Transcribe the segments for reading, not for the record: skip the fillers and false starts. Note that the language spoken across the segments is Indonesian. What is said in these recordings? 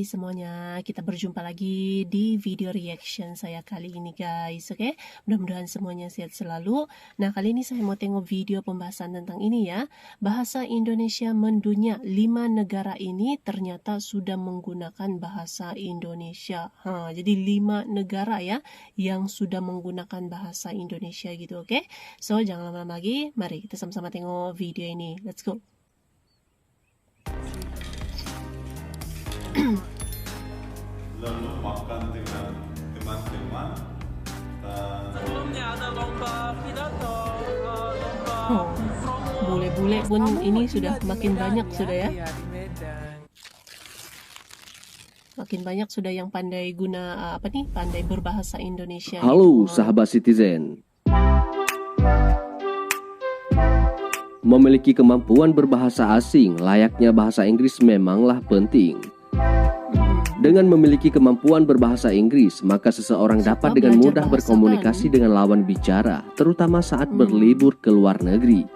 semuanya, kita berjumpa lagi di video reaction saya kali ini guys. Oke, mudah-mudahan semuanya sehat selalu. Nah, kali ini saya mau tengok video pembahasan tentang ini ya. Bahasa Indonesia mendunia. 5 negara ini ternyata sudah menggunakan bahasa Indonesia. Jadi 5 negara ya yang sudah menggunakan bahasa Indonesia gitu. Oke, so jangan lama-lama lagi, mari kita sama-sama tengok video ini. Let's go. Lalu makan dengan teman-teman dan sebelumnya ada lomba pidato, lomba Bule-bule pun ini sudah makin banyak sudah ya. Makin banyak sudah yang pandai guna pandai berbahasa Indonesia. Halo sahabat Citizen. Memiliki kemampuan berbahasa asing layaknya bahasa Inggris memanglah penting. Dengan memiliki kemampuan berbahasa Inggris, maka seseorang dapat dengan mudah berkomunikasi dengan lawan bicara, terutama saat berlibur ke luar negeri.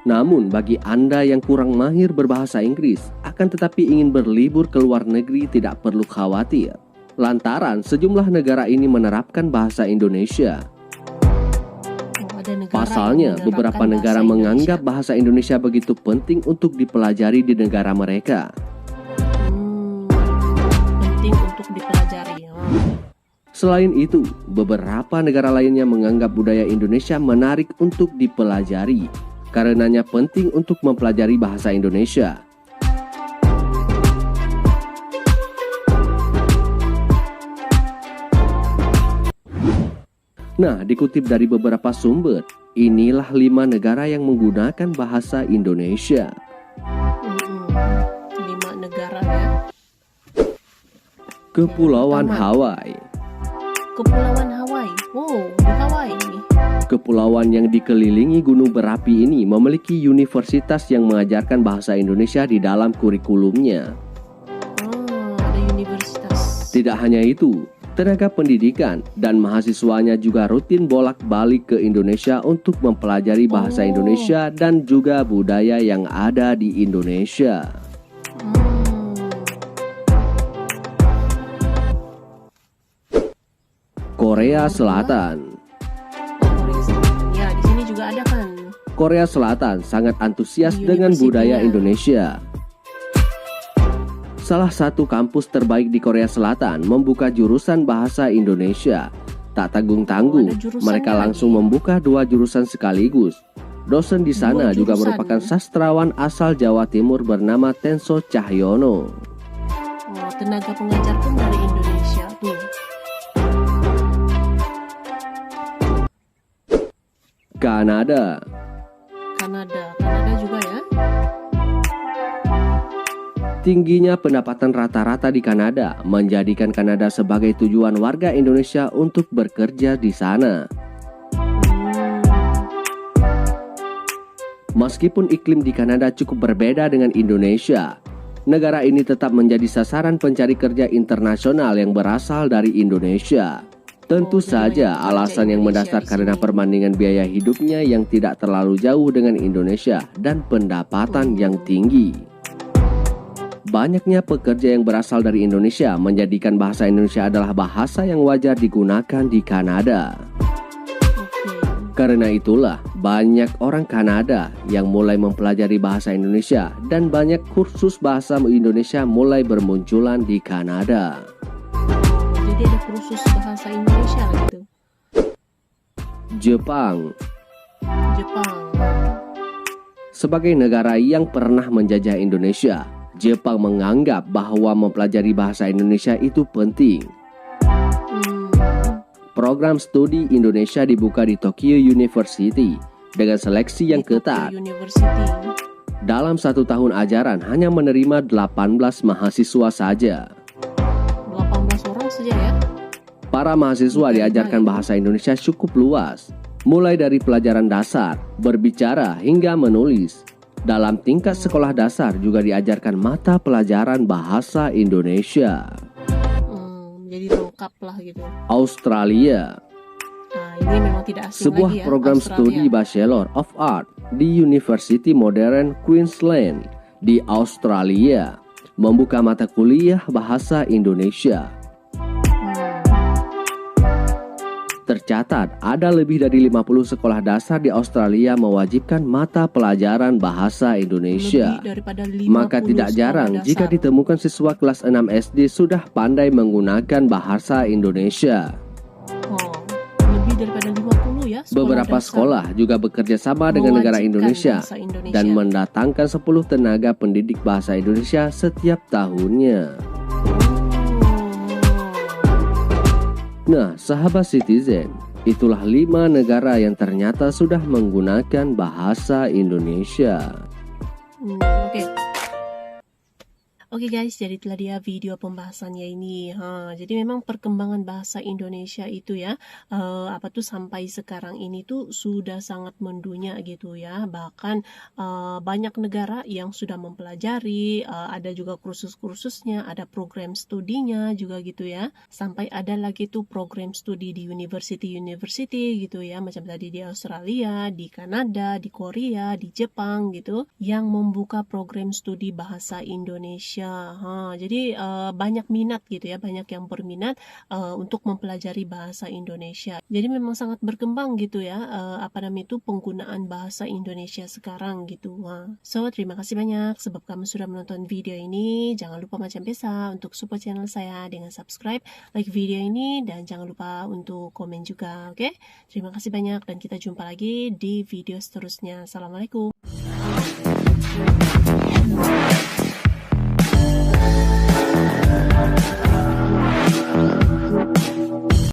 Namun, bagi Anda yang kurang mahir berbahasa Inggris, akan tetapi ingin berlibur ke luar negeri tidak perlu khawatir. Lantaran sejumlah negara ini menerapkan bahasa Indonesia. Pasalnya, beberapa negara menganggap bahasa Indonesia begitu penting untuk dipelajari di negara mereka. Untuk dipelajari. Selain itu, beberapa negara lainnya menganggap budaya Indonesia menarik untuk dipelajari. Karenanya penting untuk mempelajari bahasa Indonesia. Nah, dikutip dari beberapa sumber, inilah 5 negara yang menggunakan bahasa Indonesia. 5 negara ya. Kepulauan Hawaii. Kepulauan Hawaii. Di Hawaii ini. Kepulauan yang dikelilingi gunung berapi ini memiliki universitas yang mengajarkan bahasa Indonesia di dalam kurikulumnya. Ada universitas. Tidak hanya itu, tenaga pendidikan dan mahasiswanya juga rutin bolak-balik ke Indonesia untuk mempelajari bahasa Indonesia dan juga budaya yang ada di Indonesia. Korea Selatan. Ya, di sini juga ada kan. Korea Selatan sangat antusias dengan budaya Indonesia. Salah satu kampus terbaik di Korea Selatan membuka jurusan bahasa Indonesia. Tak tanggung-tanggung, mereka langsung membuka 2 jurusan sekaligus. Dosen di sana juga merupakan sastrawan asal Jawa Timur bernama Tenso Cahyono. Tenaga pengajar pun dari Indonesia tuh. Kanada juga ya. Tingginya pendapatan rata-rata di Kanada menjadikan Kanada sebagai tujuan warga Indonesia untuk bekerja di sana. Meskipun iklim di Kanada cukup berbeda dengan Indonesia, negara ini tetap menjadi sasaran pencari kerja internasional yang berasal dari Indonesia. Tentu saja alasan yang mendasar karena perbandingan biaya hidupnya yang tidak terlalu jauh dengan Indonesia dan pendapatan yang tinggi. Banyaknya pekerja yang berasal dari Indonesia menjadikan bahasa Indonesia adalah bahasa yang wajar digunakan di Kanada. Karena itulah banyak orang Kanada yang mulai mempelajari bahasa Indonesia dan banyak kursus bahasa Indonesia mulai bermunculan di Kanada. Jadi ada kursus bahasa Indonesia gitu. Jepang. Sebagai negara yang pernah menjajah Indonesia, Jepang menganggap bahwa mempelajari bahasa Indonesia itu penting. Program studi Indonesia dibuka di Tokyo University dengan seleksi yang ketat. Dalam 1 tahun ajaran hanya menerima 18 mahasiswa saja. 18 orang saja ya. Para mahasiswa diajarkan bahasa Indonesia cukup luas, mulai dari pelajaran dasar, berbicara hingga menulis. Dalam tingkat sekolah dasar juga diajarkan mata pelajaran bahasa Indonesia. Jadi lengkap lah gitu. Australia. Ini memang tidak asing sebuah lagi ya, program studi Bachelor of Art di University Modern Queensland di Australia. membuka mata kuliah bahasa Indonesia. Tercatat, ada lebih dari 50 sekolah dasar di Australia mewajibkan mata pelajaran bahasa Indonesia. Lebih daripada 50 Maka tidak sekolah jarang dasar. jika ditemukan siswa kelas 6 SD sudah pandai menggunakan bahasa Indonesia. Oh, lebih daripada 50 ya. Beberapa dasar sekolah juga bekerja sama dengan negara mewajibkan Indonesia bahasa Indonesia. dan mendatangkan 10 tenaga pendidik bahasa Indonesia setiap tahunnya. Nah, sahabat Citizen, itulah 5 negara yang ternyata sudah menggunakan bahasa Indonesia. Oke. Oke guys, jadi itulah dia video pembahasannya ini. Jadi memang perkembangan bahasa Indonesia itu ya, sampai sekarang ini tuh sudah sangat mendunia gitu ya. Bahkan banyak negara yang sudah mempelajari, ada juga kursus-kursusnya, ada program studinya juga gitu ya. Sampai ada lagi tuh program studi di university gitu ya, macam tadi di Australia, di Kanada, di Korea, di Jepang gitu, yang membuka program studi bahasa Indonesia. Jadi banyak minat gitu ya, banyak yang berminat untuk mempelajari bahasa Indonesia. Jadi memang sangat berkembang gitu ya, penggunaan bahasa Indonesia sekarang gitu. So terima kasih banyak sebab kamu sudah menonton video ini. Jangan lupa macam biasa untuk support channel saya dengan subscribe, like video ini, dan jangan lupa untuk komen juga. Oke? Terima kasih banyak dan kita jumpa lagi di video seterusnya. Assalamualaikum.